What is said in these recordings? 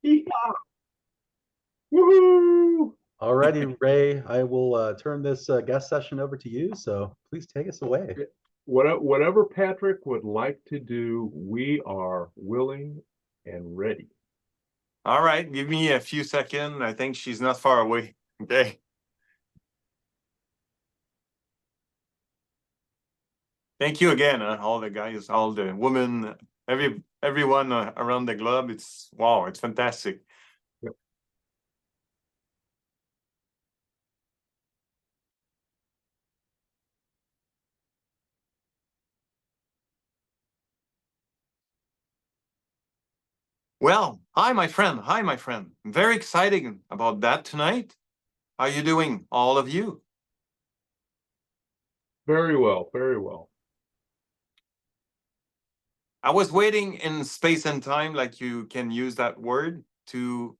Yeehaw! Woohoo! Alrighty, Ray, I will turn this guest session over to you. So please take us away. Whatever Patrick would like to do, we are willing and ready. All right, give me a few seconds. I think she's not far away. Okay. Thank you again, all the guys, all the women, everyone around the globe. It's wow, it's fantastic. Yep. Well, hi, my friend. Hi, my friend. Very exciting about that tonight. How are you doing, all of you? Very well, very well. I was waiting in space and time, like you can use that word, to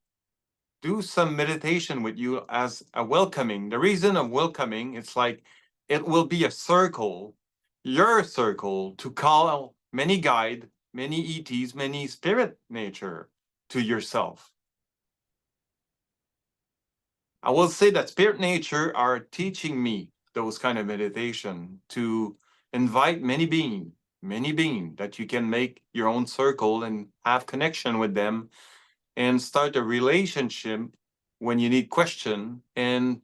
do some meditation with you as a welcoming. The reason of welcoming, it's like it will be a circle, your circle, to call many guide, many ETs, many spirit nature to yourself. I will say that spirit nature are teaching me those kind of meditation to invite many beings that you can make your own circle and have connection with them and start a relationship when you need question, and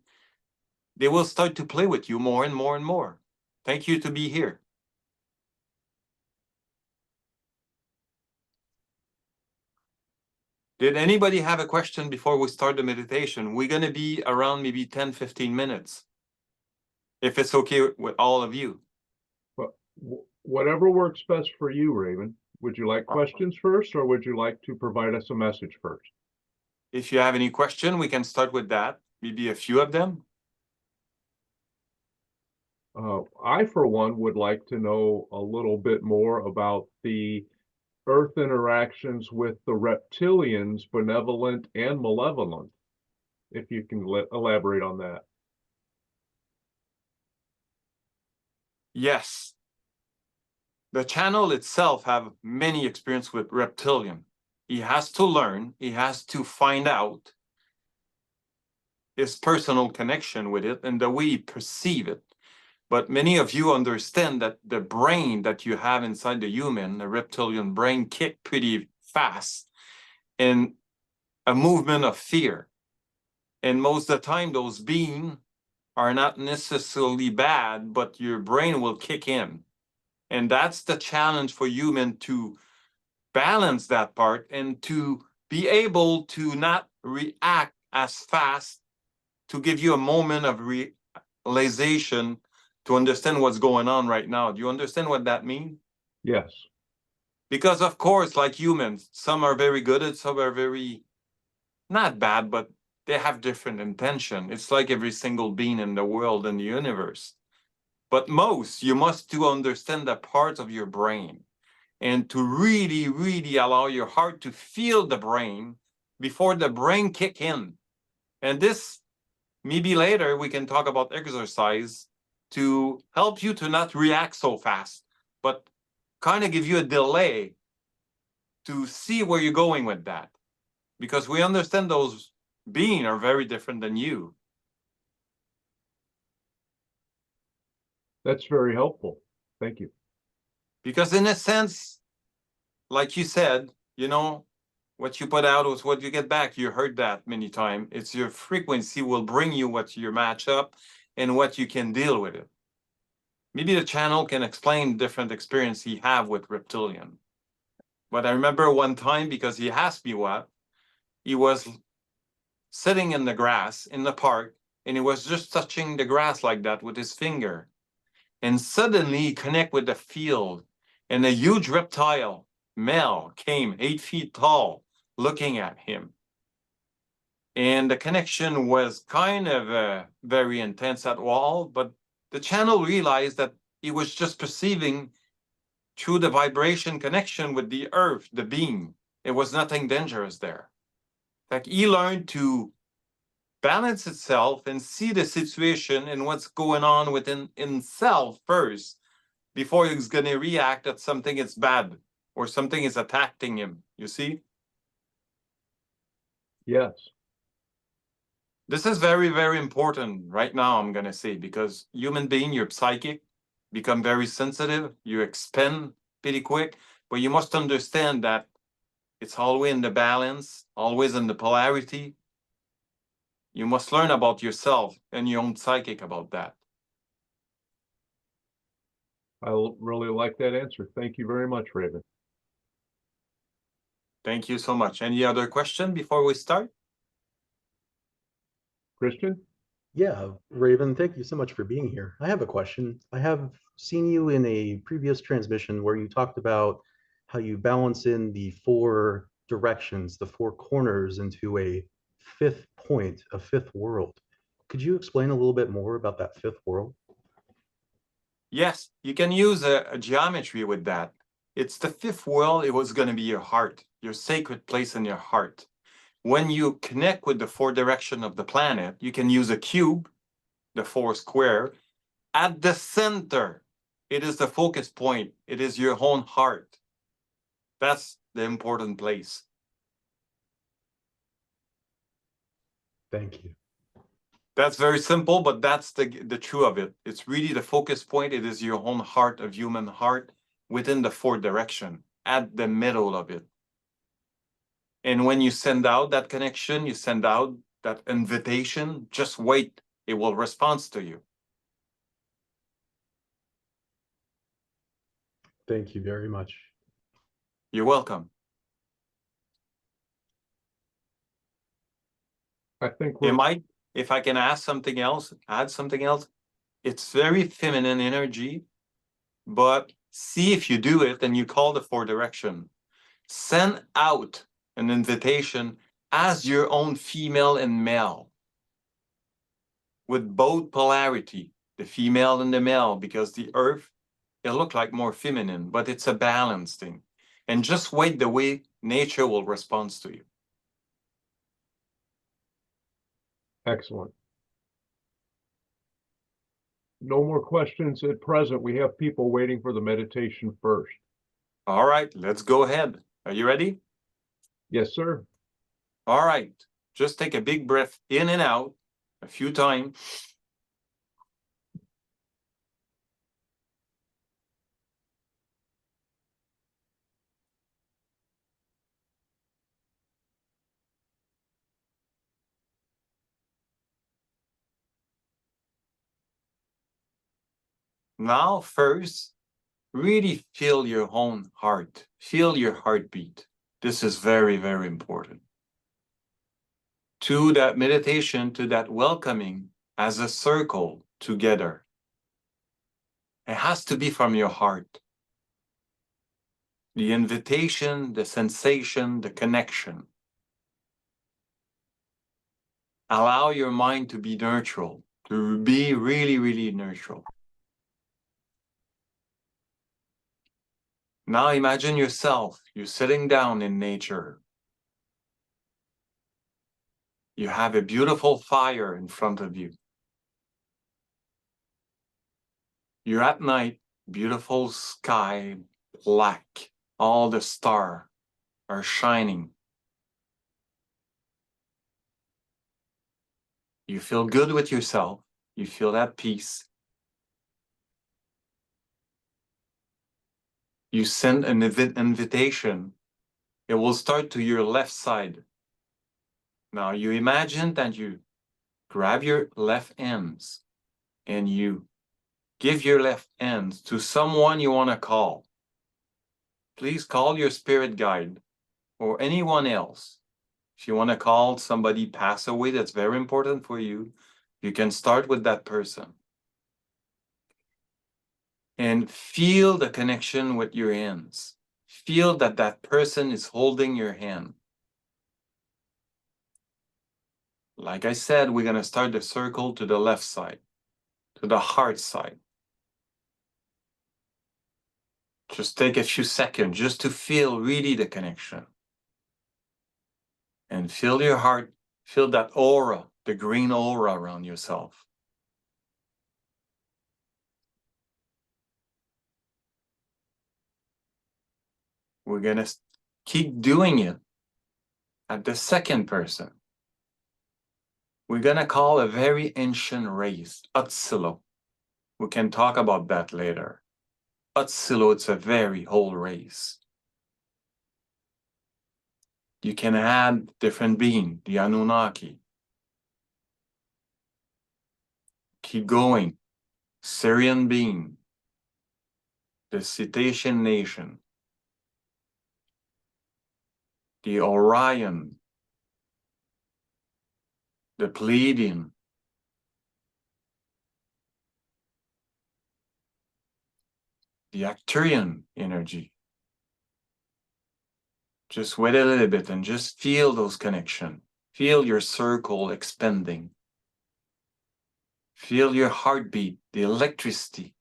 they will start to play with you more and more and more. Thank you to be here. Did anybody have a question before we start the meditation? We're going to be around maybe 10-15 minutes, if it's okay with all of you. But whatever works best for you, Raven. Would you like questions first, or would you like to provide us a message first? If you have any question, we can start with that. Maybe a few of them. I, for one, would like to know a little bit more about the Earth interactions with the reptilians, benevolent and malevolent. If you can elaborate on that. Yes. The channel itself have many experience with reptilian. He has to learn, he has to find out his personal connection with it and the way he perceive it. But many of you understand that the brain that you have inside the human, the reptilian brain, kick pretty fast in a movement of fear. And most of the time, those beings are not necessarily bad, but your brain will kick in. And that's the challenge for human, to balance that part and to be able to not react as fast, to give you a moment of realization to understand what's going on right now. Do you understand what that means? Yes. Because of course, like humans, some are very good at, some are very not bad, but they have different intention. It's like every single being in the world and the universe. But most, you must to understand the parts of your brain and to really, really allow your heart to feel the brain before the brain kick in. And this, maybe later we can talk about exercise to help you to not react so fast, but kind of give you a delay to see where you're going with that. Because we understand those beings are very different than you. That's very helpful. Thank you. Because in a sense, like you said, you know, what you put out is what you get back. You heard that many times. It's your frequency will bring you what your match up and what you can deal with it. Maybe the channel can explain different experience he have with reptilian. But I remember one time, because he asked me what, he was sitting in the grass in the park, and he was just touching the grass like that with his finger. And suddenly he connect with the field, and a huge reptile, male, came 8 feet tall, looking at him. And the connection was kind of very intense at all, but the channel realized that he was just perceiving through the vibration connection with the earth, the being. It was nothing dangerous there. In fact, he learned to balance itself and see the situation and what's going on within himself first, before he's going to react that something is bad or something is attacking him, you see? Yes. This is very, very important right now, I'm going to say, because human being, you're psychic, become very sensitive, you expand pretty quick, but you must understand that it's always in the balance, always in the polarity. You must learn about yourself and your own psychic about that. I really like that answer. Thank you very much, Raven. Thank you so much. Any other question before we start? Christian? Yeah, Raven, thank you so much for being here. I have a question. I have seen you in a previous transmission where you talked about how you balance in the four directions, the four corners into a fifth point, a fifth world. Could you explain a little bit more about that fifth world? Yes, you can use a geometry with that. It's the fifth world. It was going to be your heart, your sacred place in your heart. When you connect with the four direction of the planet, you can use a cube, the four square. At the center, it is the focus point. It is your own heart. That's the important place. Thank you. That's very simple, but that's the truth of it. It's really the focus point. It is your own heart of human heart within the four direction, at the middle of it. And when you send out that connection, you send out that invitation, just wait. It will respond to you. Thank you very much. You're welcome. I think It we're might, if I can ask something else, add something else, it's very feminine energy, but see if you do it and you call the four direction. Send out an invitation as your own female and male with both polarity, the female and the male, because the earth, it look like more feminine, but it's a balance thing. And just wait the way nature will respond to you. excellent. No more questions at present. We have people waiting for the meditation first. All right, let's go ahead. Are you ready? Yes, sir. All right, just take a big breath in and out a few times. Now, first, really feel your own heart. Feel your heartbeat. This is very, very important. To that meditation, to that welcoming as a circle together. It has to be from your heart. The invitation, the sensation, the connection. Allow your mind to be neutral, to be really, really neutral. Now imagine yourself, you're sitting down in nature. You have a beautiful fire in front of you. You're at night, beautiful sky, black. All the stars are shining. You feel good with yourself. You feel at peace. You send an invitation. It will start to your left side. Now you imagine that you grab your left hands and you give your left hands to someone you want to call. Please call your spirit guide or anyone else. If you want to call somebody pass away, that's very important for you. You can start with that person. And feel the connection with your hands. Feel that that person is holding your hand. Like I said, we're going to start the circle to the left side, to the heart side. Just take a few seconds just to feel really the connection. And feel your heart, feel that aura, the green aura around yourself. We're going to keep doing it at the second person. we're gonna call a very ancient race, Utsilo. We can talk about that later. Utsilo, it's a very old race. You can add different beings, the Anunnaki. Keep going. Syrian being, the Cetacean Nation, the Orion, the Pleiadian, the Arcturian energy. Just wait a little bit and just feel those connections. Feel your circle expanding. Feel your heartbeat, the electricity.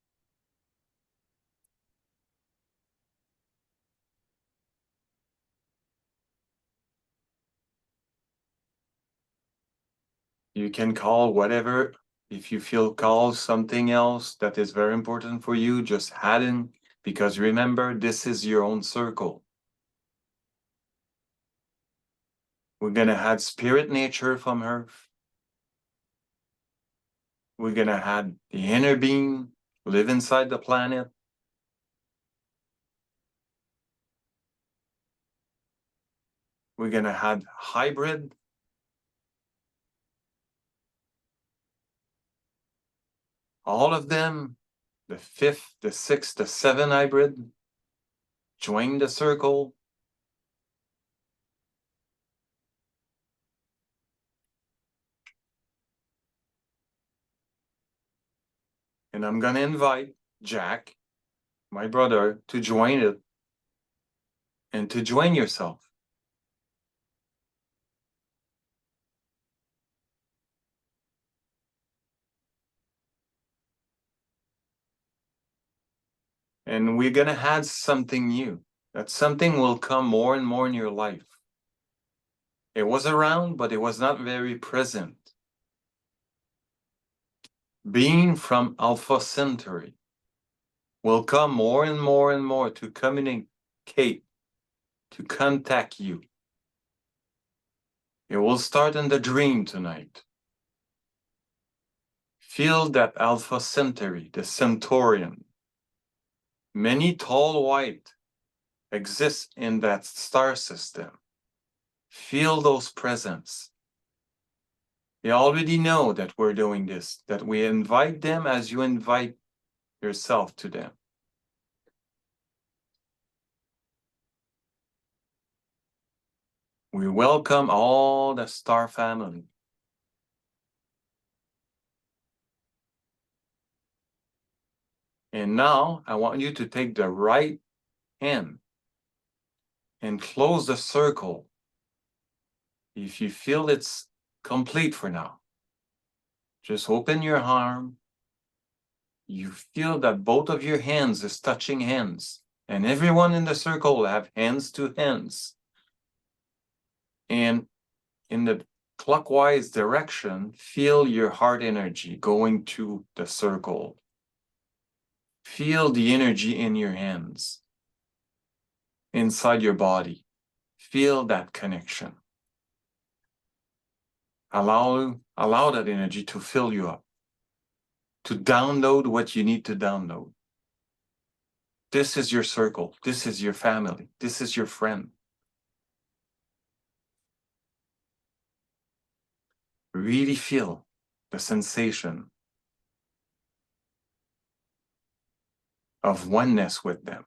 You can call whatever, if you feel called something else that is very important for you, just add in, because remember, this is your own circle. We're gonna add spirit nature from Earth. We're gonna add the inner being, live inside the planet. We're gonna add hybrid. All of them, the 5th, the 6th, the 7th hybrid, join the circle. And I'm gonna invite Jack, my brother, to join it and to join yourself. And we're gonna add something new. That something will come more and more in your life. It was around, but it was not very present. Being from Alpha Centauri will come more and more and more to communicate, to contact you. It will start in the dream tonight. Feel that Alpha Centauri, the Centaurian. Many tall white exist in that star system. Feel those presence. They already know that we're doing this, that we invite them as you invite yourself to them. We welcome all the star family. And now I want you to take the right hand and close the circle. If you feel it's complete for now, just open your arm. You feel that both of your hands is touching hands, and everyone in the circle will have hands to hands. And in the clockwise direction, feel your heart energy going to the circle. Feel the energy in your hands, inside your body. Feel that connection. Allow that energy to fill you up, to download what you need to download. This is your circle. This is your family. This is your friend. Really feel the sensation of oneness with them.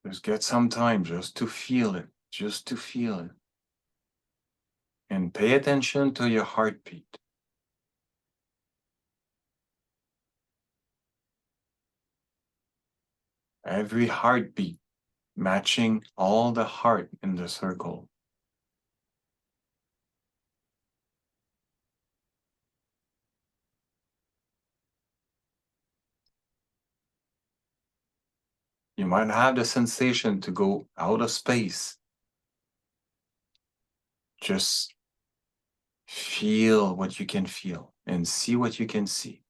Just get some time just to feel it, just to feel it. And pay attention to your heartbeat. Every heartbeat matching all the heart in the circle. You might have the sensation to go out of space. Just feel what you can feel and see what you can see.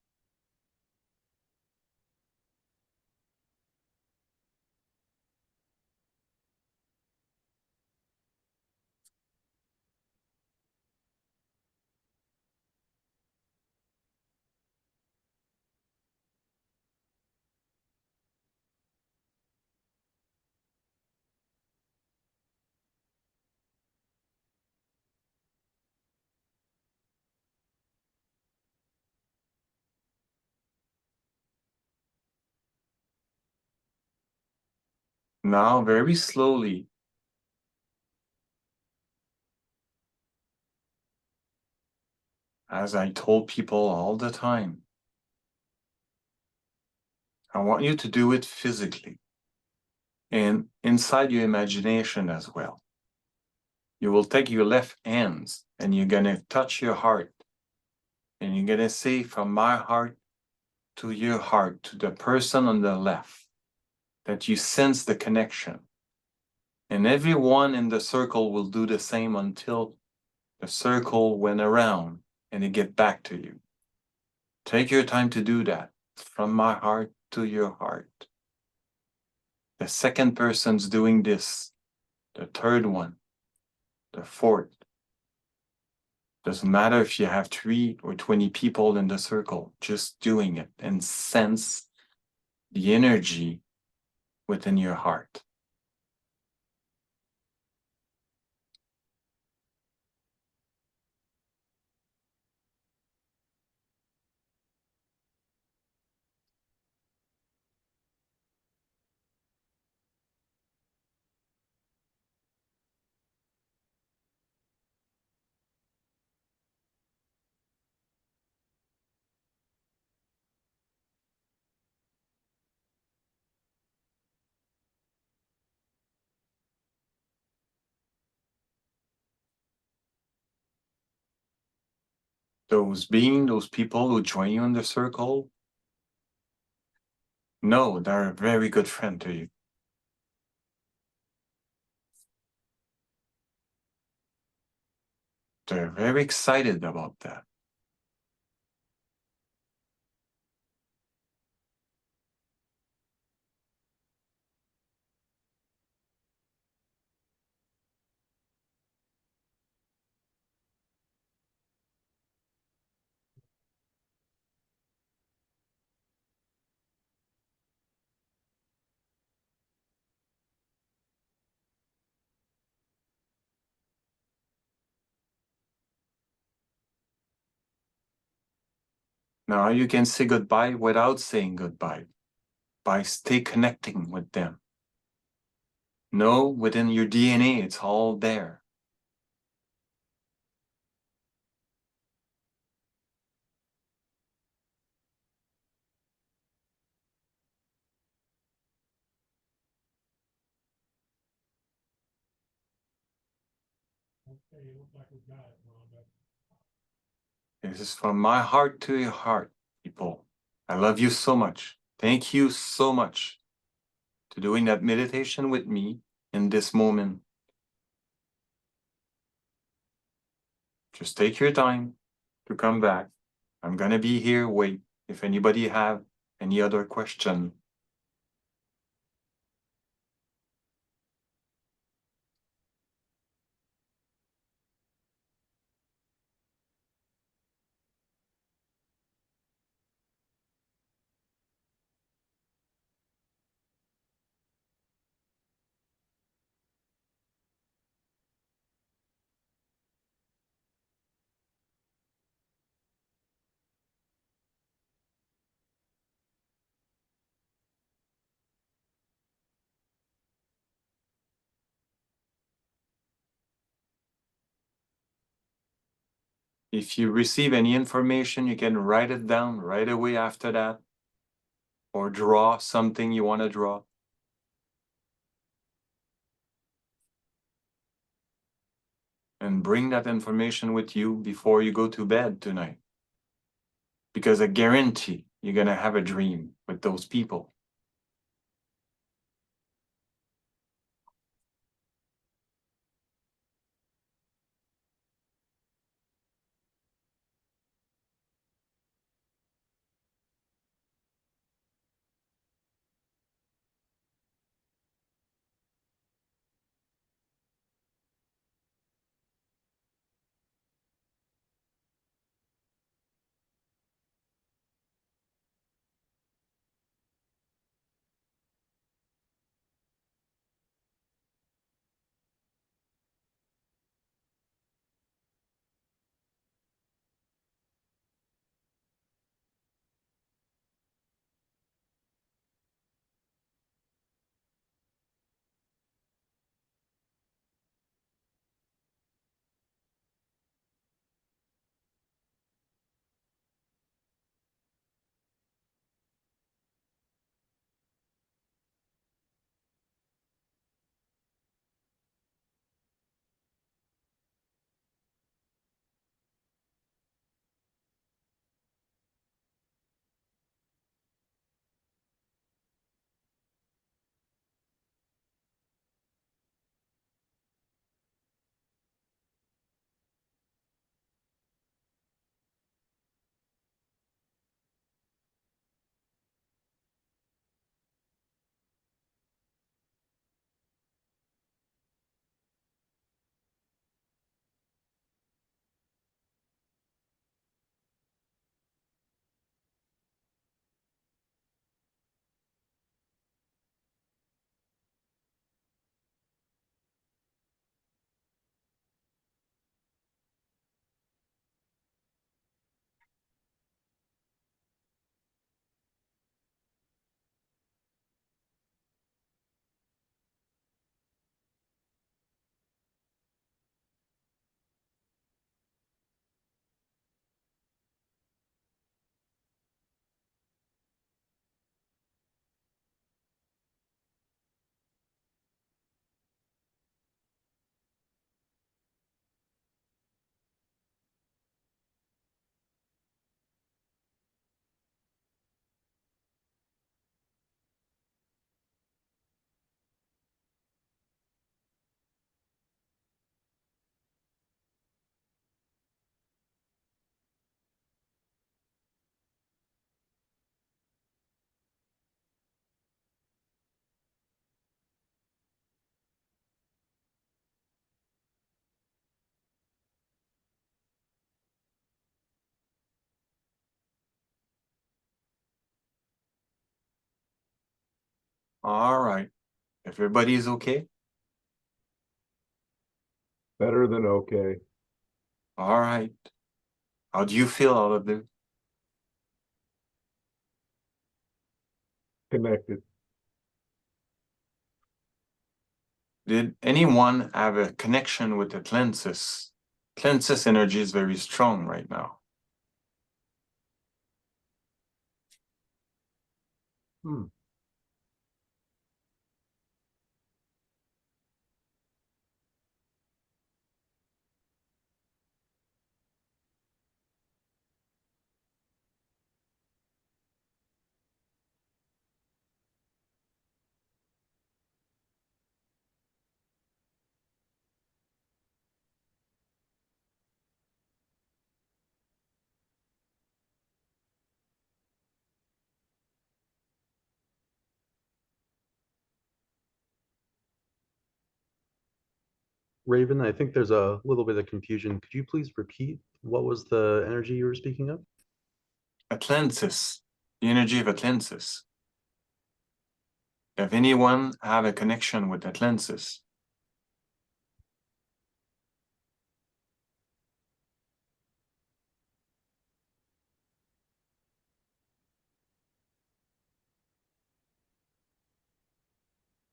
Now, very slowly, as I told people all the time, I want you to do it physically and inside your imagination as well. You will take your left hands and you're going to touch your heart. And you're going to say, from my heart to your heart, to the person on the left, that you sense the connection. And everyone in the circle will do the same until the circle went around and it get back to you. Take your time to do that. From my heart to your heart. The second person's doing this. The third one. The fourth. Doesn't matter if you have 3 or 20 people in the circle, just doing it and sense the energy within your heart. Those people who join you in the circle, know they're a very good friend to you. They're very excited about that. Now you can say goodbye without saying goodbye, by stay connecting with them. Know within your DNA, it's all there. This is from my heart to your heart, people. I love you so much. Thank you so much to doing that meditation with me in this moment. Just take your time to come back. I'm gonna be here, wait, if anybody have any other question. If you receive any information, you can write it down right away after that, or draw something you want to draw. And bring that information with you before you go to bed tonight. Because I guarantee you're gonna have a dream with those people. All right. Everybody's okay? Better than okay. All right. How do you feel out of there? Connected. Did anyone have a connection with Atlantis? Atlantis energy is very strong right now. Hmm. Raven, I think there's a little bit of confusion. Could you please repeat what was the energy you were speaking of? Atlantis, the energy of Atlantis. If anyone have a connection with Atlantis?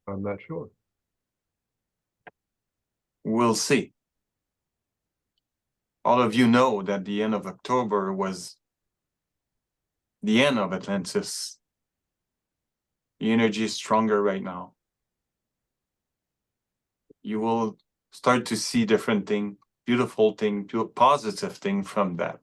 I'm not sure. We'll see. All of you know that the end of October was the end of Atlantis. The energy is stronger right now. You will start to see different thing, beautiful thing, positive thing from that.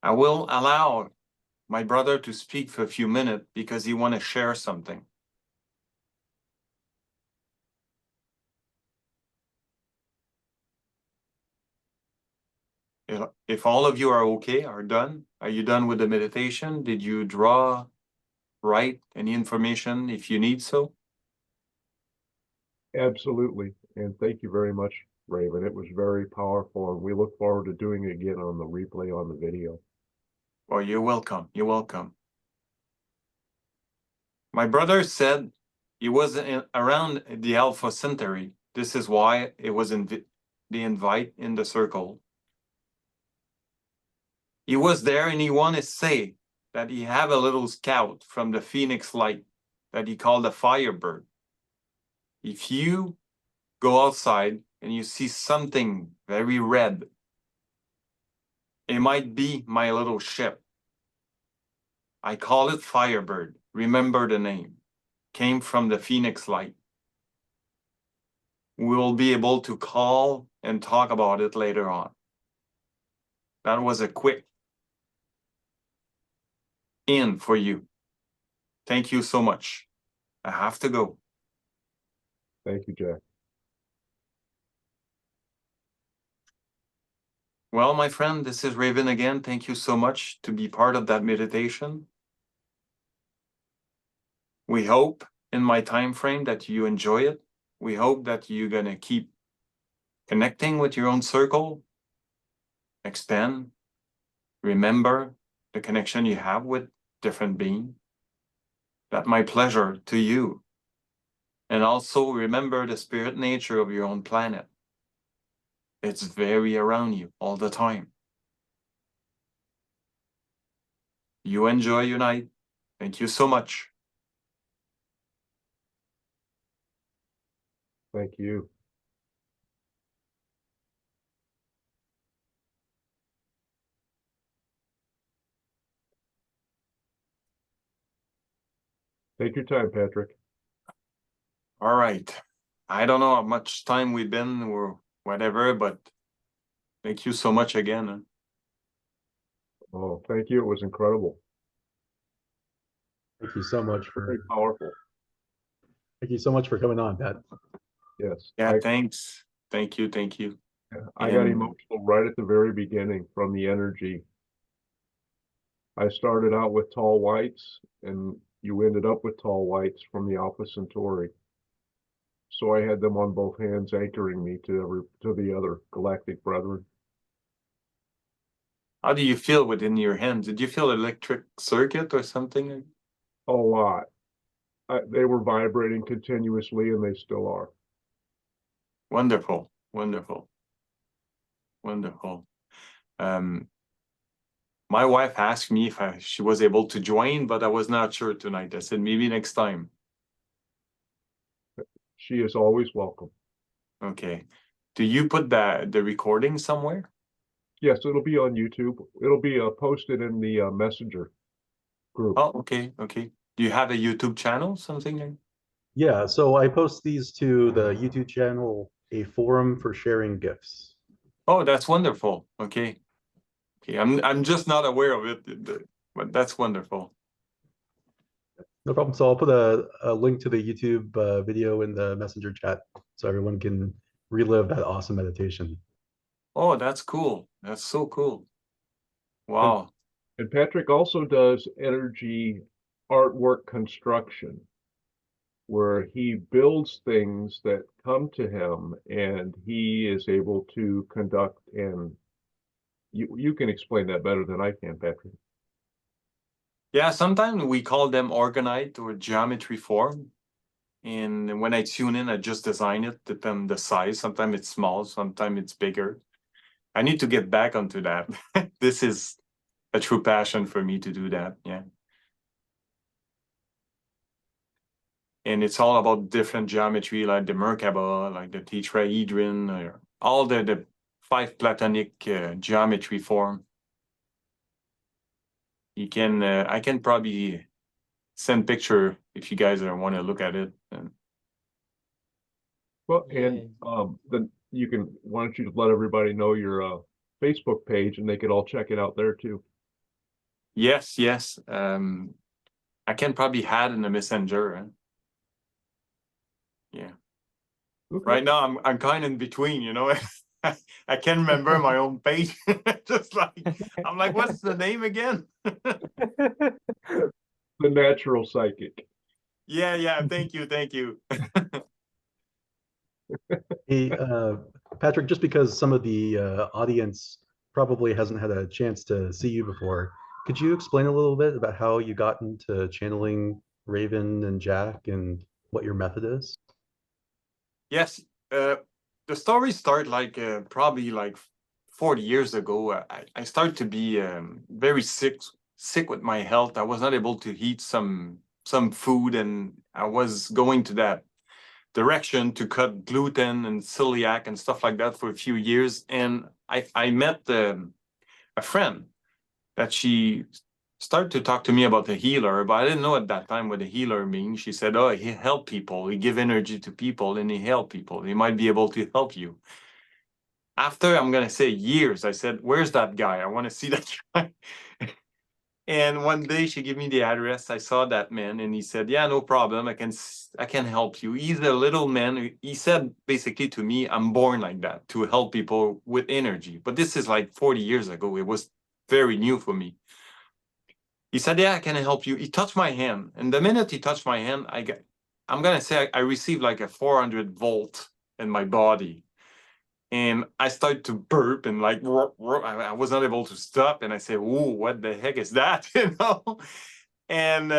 I will allow my brother to speak for a few minutes because he want to share something. If all of you are okay, are done, are you done with the meditation? Did you draw, write any information if you need so? Absolutely. And thank you very much, Raven. It was very powerful, and we look forward to doing it again on the replay on the video. Well, you're welcome. You're welcome. My brother said he was around the Alpha Centauri. This is why it was the invite in the circle. He was there and he wanted to say that he have a little scout from the Phoenix Light that he called a Firebird. If you go outside and you see something very red, it might be my little ship. I call it Firebird. Remember the name. Came from the Phoenix Light. We will be able to call and talk about it later on. That was a quick in for you. Thank you so much. I have to go. Thank you, Jack. Well, my friend, this is Raven again. Thank you so much to be part of that meditation. We hope in my time frame that you enjoy it. We hope that you're going to keep connecting with your own circle, expand, remember the connection you have with different beings. That's my pleasure to you. And also remember the spirit nature of your own planet. It's very around you all the time. You enjoy your night. Thank you so much. Thank you. Take your time, Patrick. All right. I don't know how much time we've been or whatever, but thank you so much again. Oh, thank you. It was incredible. Thank you so much Very for powerful. thank you so much for coming on, Pat. Yes. Yeah, thanks. Thank you. Thank you. I got And emotional right at the very beginning from the energy. I started out with tall whites, and you ended up with tall whites from the Alpha Centauri. So I had them on both hands anchoring me to the other galactic brethren. How do you feel within your hands? Did you feel electric circuit or something? A lot. They were vibrating continuously, and they still are. Wonderful, wonderful, wonderful. My wife asked me if she was able to join, but I was not sure tonight. I said maybe next time. She is always welcome. Okay. Do you put the recording somewhere? Yes, it'll be on YouTube. It'll be posted in the Messenger group. Oh, okay, okay. Do you have a YouTube channel, something like? Yeah, so I post these to the YouTube channel, a forum for sharing gifts. Oh, that's wonderful. Okay. Okay, I'm just not aware of it, but that's wonderful. No problem. So I'll put a link to the YouTube video in the Messenger chat so everyone can relive that awesome meditation. Oh, that's cool. That's so cool. Wow. And Patrick also does energy artwork construction, where he builds things that come to him and he is able to conduct, and you can explain that better than I can, Patrick. Yeah, sometimes we call them orgonite or geometry form. And when I tune in, I just design it, depend the size. Sometimes it's small, sometimes it's bigger. I need to get back onto that. This is a true passion for me to do that. Yeah. And it's all about different geometry, like the Merkaba, like the tetrahedron, or all the 5 platonic geometry form. You can, I can probably send picture if you guys want to look at it. Well, and then you can, why don't you let everybody know your Facebook page and they could all check it out there too. Yes, yes. I can probably add in the messenger. Yeah. Okay. Right now I'm kind of in between, you know. I can't remember my own page. Just like I'm like, what's the name again? The natural psychic. Yeah, yeah. Thank you, thank you. Hey, Patrick, just because some of the audience probably hasn't had a chance to see you before, could you explain a little bit about how you got into channeling Raven and Jack and what your method is? Yes, the story started like probably like 40 years ago. I started to be very sick with my health. I was not able to eat some food, and I was going to that direction to cut gluten and celiac and stuff like that for a few years. And I met a friend that she started to talk to me about the healer, but I didn't know at that time what a healer means. She said, oh, he help people, he give energy to people, and he help people. He might be able to help you. After, I'm going to say years, I said, where's that guy? I want to see that guy. And one day she gave me the address. I saw that man and he said, yeah, no problem. I can help you. He's a little man. He said basically to me, I'm born like that, to help people with energy. But this is like 40 years ago. It was very new for me. He said, yeah, I can help you. He touched my hand. And the minute he touched my hand, I'm going to say I received like a 400 volt in my body. And I started to burp and like, I was not able to stop. And I said, ooh, what the heck is that? You know? And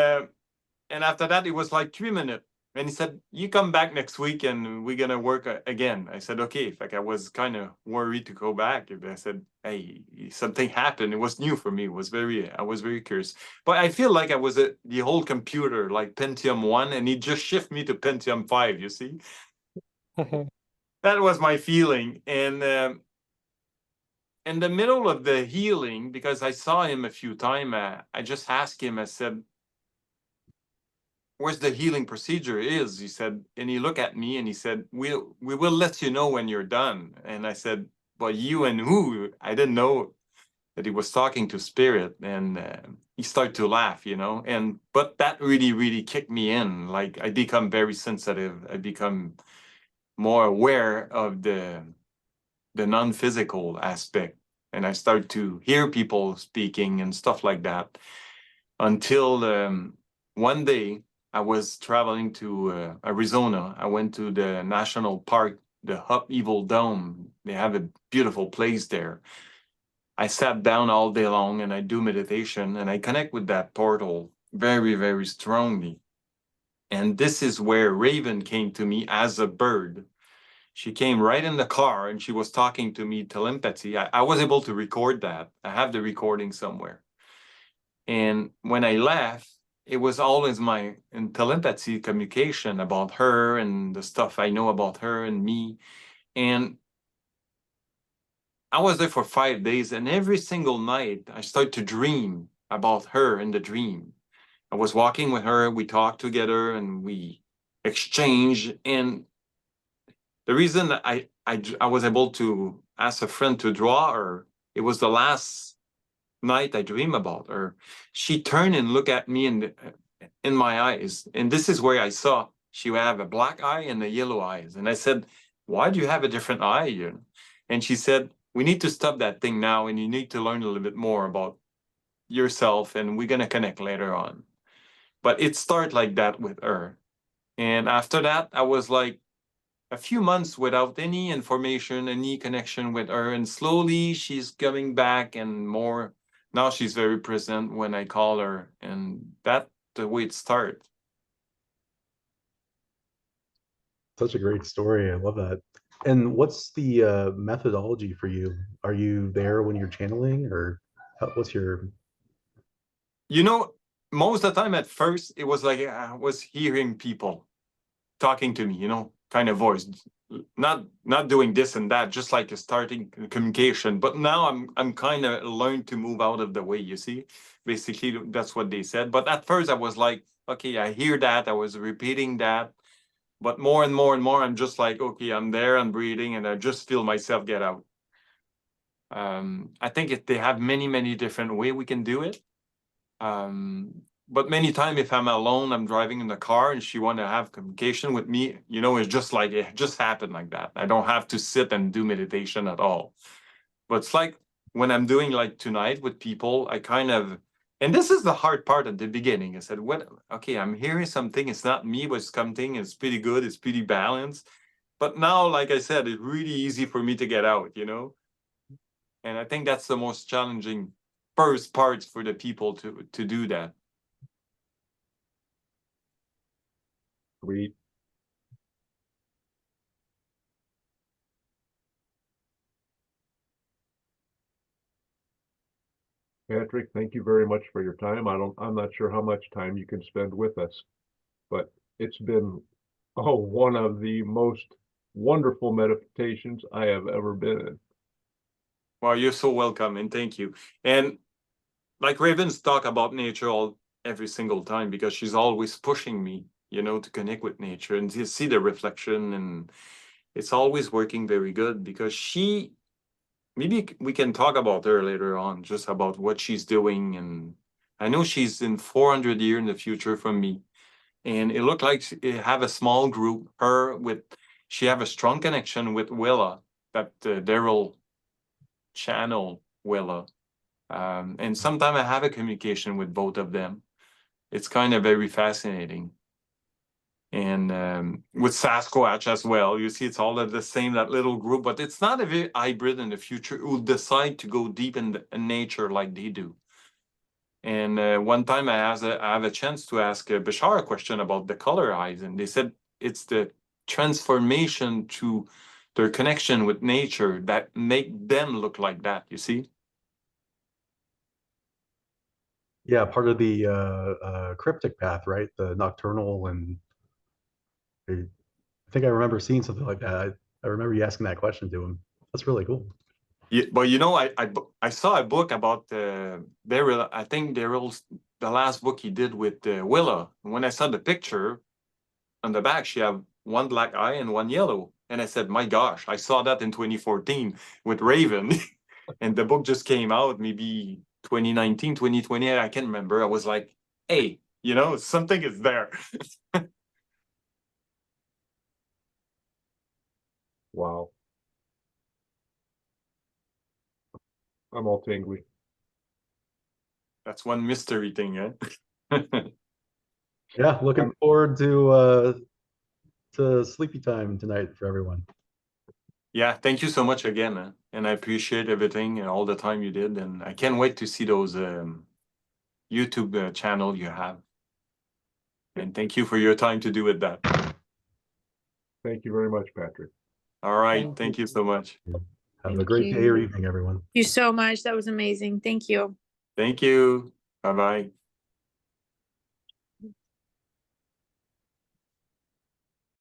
after that, it was like 3 minutes. And he said, you come back next week and we're going to work again. I said, okay. Like I was kind of worried to go back. I said, hey, something happened. It was new for me. I was very curious. But I feel like I was the whole computer, like Pentium 1, and he just shifted me to Pentium 5, you see? That was my feeling. And in the middle of the healing, because I saw him a few times, I just asked him, I said, where's the healing procedure is? He said, and he looked at me and he said, we will let you know when you're done. And I said, but you and who? I didn't know that he was talking to spirit. And he started to laugh, you know, but that really, really kicked me in. Like I become very sensitive. I become more aware of the non-physical aspect. And I started to hear people speaking and stuff like that until one day I was traveling to Arizona. I went to the national park, the Upheaval Dome. They have a beautiful place there. I sat down all day long and I do meditation and I connect with that portal very, very strongly. And this is where Raven came to me as a bird. She came right in the car and she was talking to me telepathy. I was able to record that. I have the recording somewhere. And when I left, it was always my in telepathy communication about her and the stuff I know about her and me. And I was there for 5 days, and every single night I started to dream about her in the dream. I was walking with her, we talked together, and we exchanged. And the reason that I was able to ask a friend to draw her, it was the last night I dream about her. She turned and looked at me in my eyes, and this is where I saw she would have a black eye and a yellow eyes. And I said, "Why do you have a different eye?" And she said, "We need to stop that thing now, and you need to learn a little bit more about yourself, and we're gonna connect later on." But it started like that with her. And after that, I was like a few months without any information, any connection with her. And slowly she's coming back and more. Now she's very present when I call her. And that's the way it started. Such a great story. I love that. And what's the methodology for you? Are you there when you're channeling, or what's your? You know, most of the time at first, it was like I was hearing people talking to me, kind of voice, not doing this and that, just like a starting communication. But now I'm kind of learned to move out of the way, you see. Basically, that's what they said. But at first I was like, okay, I hear that, I was repeating that. But more and more and more, I'm just like, okay, I'm there, I'm breathing, and I just feel myself get out. I think they have many different way we can do it. But many times if I'm alone, I'm driving in the car and she want to have communication with me, it's just like it just happened like that. I don't have to sit and do meditation at all. But it's like when I'm doing like tonight with people, I kind of, and this is the hard part at the beginning. I said, okay, I'm hearing something. It's not me, but it's something. It's pretty good. It's pretty balanced. But now, like I said, it's really easy for me to get out, And I think that's the most challenging first parts for the people to do that. Sweet. Patrick, thank you very much for your time. I'm not sure how much time you can spend with us, but it's been one of the most wonderful meditations I have ever been in. Well, you're so welcome and thank you. And like Ravens talk about nature every single time because she's always pushing me, to connect with nature and to see the reflection, and it's always working very good because maybe we can talk about her later on, just about what she's doing. And I know she's in 400 years in the future from me. And it looked like she have a small group, she have a strong connection with Willa, that Daryl channel Willa. And sometimes I have a communication with both of them. It's kind of very fascinating. And with Sasquatch as well, you see it's all of the same, that little group, but it's not a very hybrid in the future who decide to go deep in nature like they do. And one time I have a chance to ask Bashar a question about the color eyes, and they said it's the transformation to their connection with nature that make them look like that, you see? Yeah, part of the cryptic path, right? The nocturnal, and I think I remember seeing something like that. I remember you asking that question to him. That's really cool. Yeah, but I saw a book about Daryl. I think Daryl's the last book he did with Willa. And when I saw the picture on the back, she have one black eye and one yellow, and I said, "My gosh, I saw that in 2014 with Raven," and the book just came out maybe 2019, 2020. I can't remember. I was like, "Hey, something is there." Wow. I'm all tingly. That's one mystery thing, eh? Yeah, looking forward to sleepy time tonight for everyone. Yeah, thank you so much again, man. And I appreciate everything and all the time you did. And I can't wait to see those YouTube channel you have. And thank you for your time to do with that. Thank you very much, Patrick. All right, thank you so much. Have a Thank great day or you. evening, everyone. Thank you so much. That was amazing. Thank you. Thank you. Bye-bye.